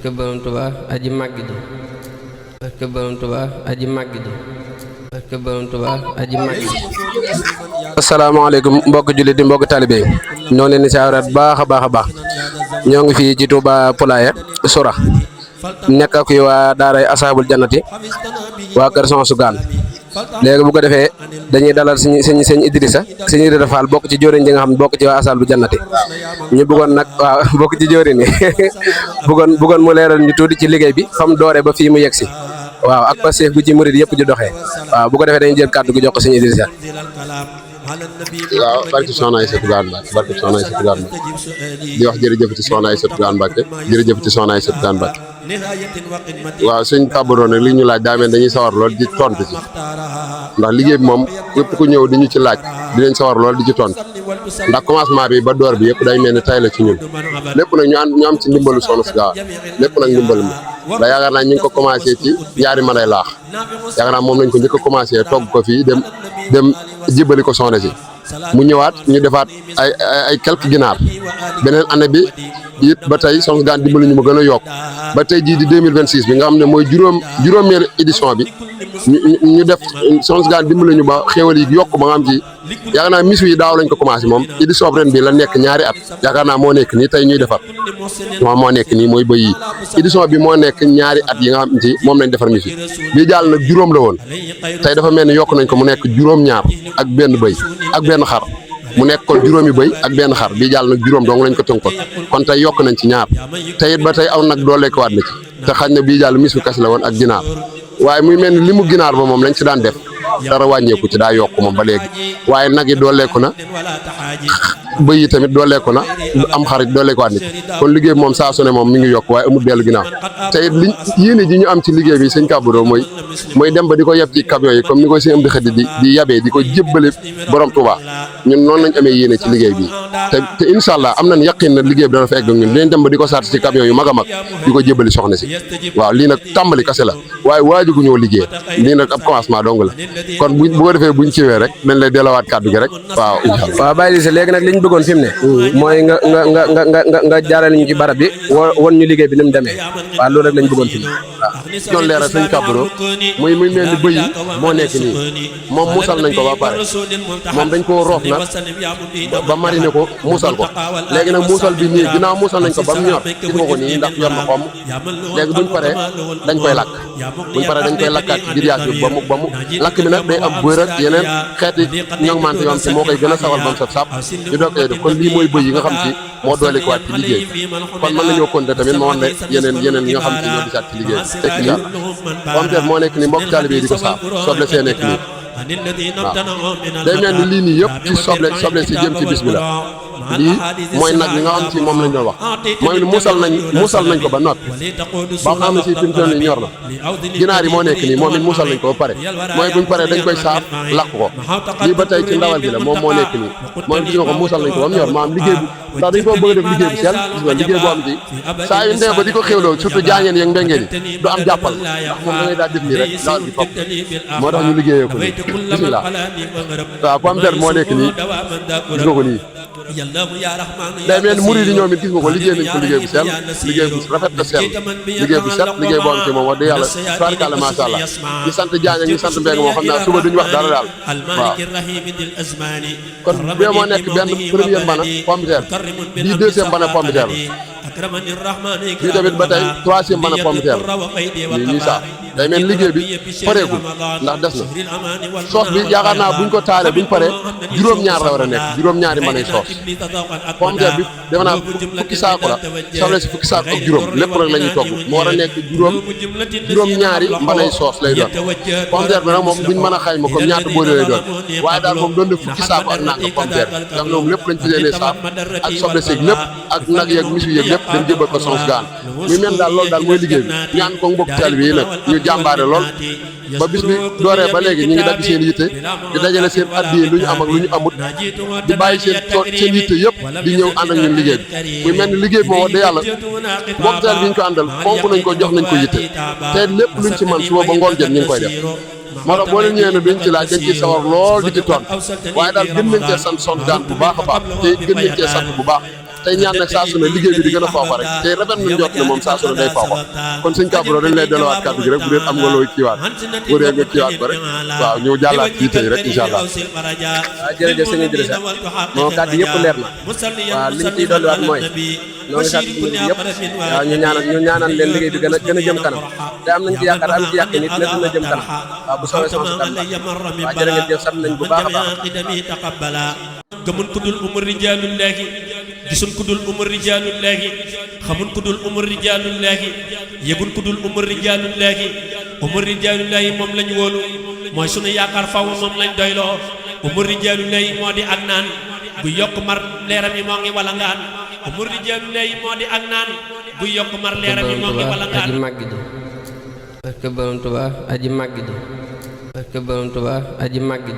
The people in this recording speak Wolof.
barke Borom Tuubaa aji màgg ji barke Borom Tuubaa aji màgg ji barke Borom Tuubaa aji màgg ji. asalaamaaleykum mbokk jullit di mbokk talibé yi ñoo leen di siyaaraat baax a baax ñoo ngi fii ci Touba Poulaye Soura nekk ak waa daaray Ashabul Jannati waa kër Soxna su Gaan léegi bu ko defee dañuy dalal sëñ Idrissa Fall bokk ci jóorin ji nga xam ne bokk ci waa Ashabul Jannati ñu bëggoon nag waaw bokk ci jóorin yi bëggoon mu leeral ñu tuuti ci liggéey bi fam doore ba fii mu yegg si waaw ak passé bu ci murid yëpp di doxee waaw bu ko defee dañuy jël kàddu gi jox ko sëñ Idrissa. waaw barke Soxna Aïssatou Gane Mbacke barke Soxna Aïssatou Gane Mbacke di wax jërëjëf ci Soxna Aïssatou Gane Mbacke jërëjëf ci Soxna Aïssatou Gane Mbacke waaw sëñ Pabaro nag li ñu laaj daa mel dañuy sawar lool di tontu ci ndax liggéey bi moom képp ku ñëw di ñu ci laaj dinañ sawar lool di ci tontu ndax commencement bi ba door bi yëpp day mel ni tay la ci ñun lépp nag ñu am ci ndimbalu Soxna si Gaaw lépp nag ndimbalu mi da yaakaar naa ñu ngi ko commencé ci ñaari manay laax yaakaar naa moom lañ ko njëkk a commencé togg ko fii dem jibali ko soxna si mu ñëwaat ñu defaat ay quelques ginaar beneen année bi it ba tey Soxna si Gaan dimbali ñu ma gën a yokk ba tey jii di 2026 bi nga xam ne mooy juróomeelu édition bi ñu def Soxna si Gaan dimbali ñu ba xéwal yi yokk ba nga xam ci yaakaar naa misu yi daaw lañ ko commencé moom édition ren bi la nekk ñaari at yaakaar naa moo nekk nii tey ñuy defar moom moo nekk nii mooy bëy yi édition bi moo nekk ñaari at yi nga xam ci moom lañ defar misu bii jàll nag juróom la woon tey dafa mel ni yokk nañ ko mu nekk juróom-ñaar ak benn bëy ak benn xar mu nekk kon juróomi bëy ak benn xar bii jàll nag juróom dong lañ ko tënkoon kon tey yokk nañ ci ñaar te it ba tey aw nag doolee ko waat na ci te xañ na bii jàll misu kas la woon ak ginaar waaye muy mel ni li mu ginaar ba moom lañ ci daan def dara wàññeeku ci daa yokk moom ba léegi waaye nag yi dooleeku na bëy yi tamit dooleeku na am xarit dooleeku waat nit kon liggéey bi moom saa su ne moom mi ngi yokk waaye amul dellu ginnaaw te it liñ yéene ji ñu am ci liggéey bi sëñ Kabaro mooy dem ba di ko yeb ci camion yi comme ni ko sëñ am di xëdd di yabee di ko jébbale borom Touba ñun noonu lañ amee yéene ci liggéey bi te incha allah am nañ yaqin na liggéey bi dana fa egg ak ñun dinañ dem ba di ko saat ci camion yu mag a mag di ko jébbali soxna si waaw lii nag tàmbali kase la waaye waajugu ñoo liggéey lii nag ab commencement dong la kon bu ko defee buñ ciwee rek dañ lay delawaat kàddu gi rek waaw incha allah waaw Baye Lissa léegi nag liñ bëggoon fi mu ne mooy nga jaarale ñu ci barab bi won ñu liggéey bi ni mu demee waaw loolu rek lañ bëggoon fi mu ne waaw ñoon leeral sëñ Kabaro muy mel ni bëy yi moo nekk nii moom muusal nañ ko ba pare moom dañ ko roof nag ba mariner ko muusal ko léegi nag muusal bi nii ginnaaw muusal nañ ko ba mu ñor gis nga ko nii ndax yor na xomm léegi buñ paree dañ koy lakk buñ paree dañ koy lakkaat ci grillage bi ba mu lakk bi nag day am bër ak yeneen xeeti ñoŋmante yoo xam si moo koy gën a sawal ba mu saf sap ñu doog koy def kon lii mooy bëy yi nga xam si moo doole ko waat ci liggéey kon mën nañoo compter tamit ma wan ne yeneen yi nga xam si ñoo gisaat ci liggéey tekk lii pomteer moo nekk nii mbokk taalibe di ko saaf soble see nekk nii waaw day mel ni lii nii yëpp ci soble si jëm ci bis bi la lii mooy nag yi nga xam si moom lañ doon wax mooy ni muusal nañ ko ba noppi ba xam ne si fi mu toll nii ñor na ginaar yi moo nekk nii moom it muusal nañ ko ba pare mooy buñ paree dañ koy saaf lakk ko lii ba tey ci ndawal gi la moom moo nekk nii moom gis nga ko muusal nañ ko ba mu ñor maanaam liggéey bu ndax dañ koo bëgg a def liggéey bu sell gis nga liggéey boo am ci saa yu ndee ba di ko xéwloo surtout jaañeen yeeg mbengeen yi du am jàppal ndax moom da ngay daal def nii rek ndawal gi fop moo tax ñu liggéeyee ko nii bismillah waaw pomteer moo nekk nii gis nga ko nii day mel ni murid yi ñoom it gis nga ko liggéey nañ ko liggéey bu sell liggéey bu rafet te sell liggéey bu set liggéey boo am ci moom wax dëgg yàlla tubaarkàlla macha allah ñu sant Jaañ ak ñu sant Mbeng moo xam naa suba duñu wax dara daal waaw kon bee moo nekk benn premier mbana pomme de terre bii deuxième mbana pomme de terre la bii tamit ba tey troisième mbana pomme de terre la lii ñuy saaf day mel liggéey bi pareegul ndax des na soos bi yaakaar naa buñ ko taalee buñ paree juróom-ñaar la war a nekk juróom-ñaari mbanay soos pomme de terre bi defe naa fukki saako la soble si fukki saako ak juróom lépp rek la ñuy togg mu war a nekk juróom-ñaari mbanay soos lay doon pomme de terre bi nag moom duñ mën a xayma comme ñaata boole lay doon waaye daal moom doon def fukki saako ak nanga pomme de terre ndax ñoom lépp lañ fi leen saaf ak soble seeg lépp ak nag yeeg misu yeeg lépp dañ jëbal ko Soxna si Gaan muy mel daal loolu daal mooy liggéey bi ñaan ko mbokk taalibe yi nag ñu jàmbaare lool ba bis bi dooree ba léegi ñu ngi dagg seen yitte di dajale seen addiye lu ñu am ak lu ñu amut di bàyyi seen yitte yëpp di ñëw ànd ak ñun liggéey bi muy mel ni liggéey bi moom wax dëgg yàlla mbokk taalibe bi ñu ko àndal fonk nañ ko jox nañ ko yitte te lépp luñ ci man suba ba ngoon jot ñu ngi koy def moo tax boo leen ñëwee ne duñ ci laaj dañ ci sawar lool di ci ton waaye daal gën nañ cee sant Soxna si Gaan bu baax a baax te gën nañ cee sant bu baax tey ñaan nag saa su ne liggéey bi di gën a foofa rek te rafet nañ jot ne moom saa su ne day foofa kon suñ kàbburoo dañ lay delluwaat kàddu gi rek bu dee am nga looy kiiwaat bu dee nga kiiwaat ko rek waaw ñu jàllaat ci tey rek incha allah. waaw jërëjëf sëñ Idrissa moo kàddu yëpp leer na waaw liñ ciy dolliwaat mooy ñoo ngi sant ñun yëpp waaw ñu ñaanal leen liggéey bi gën a jëm kanam te am nañ ci yaakaar am ci yàq nit lépp dina jëm kanam waaw bu soobee sama kanam waaw jërë ngeen jëf sant nañ bu baax a baax. gëmun ku dul umar rijaalullaahi gisun ku dul umar rijaalullaahi xamun ku dul umar rijaalullaahi yëgun ku dul umar rijaalullaahi umar rijaalullaahi moom lañ wóolu mooy sunu yaakaar faw moom lañ doyloo umar rijaalullaahi moo di ak naan bu yokk mar leeram yi moo ngi walangaan umar rijaalullaahi moo di ak naan bu yokk mar leeram yi moo ngi walangaan aji màgg ji barke Borom Tuubaa aji màgg ji barke Borom Tuubaa aji màgg ji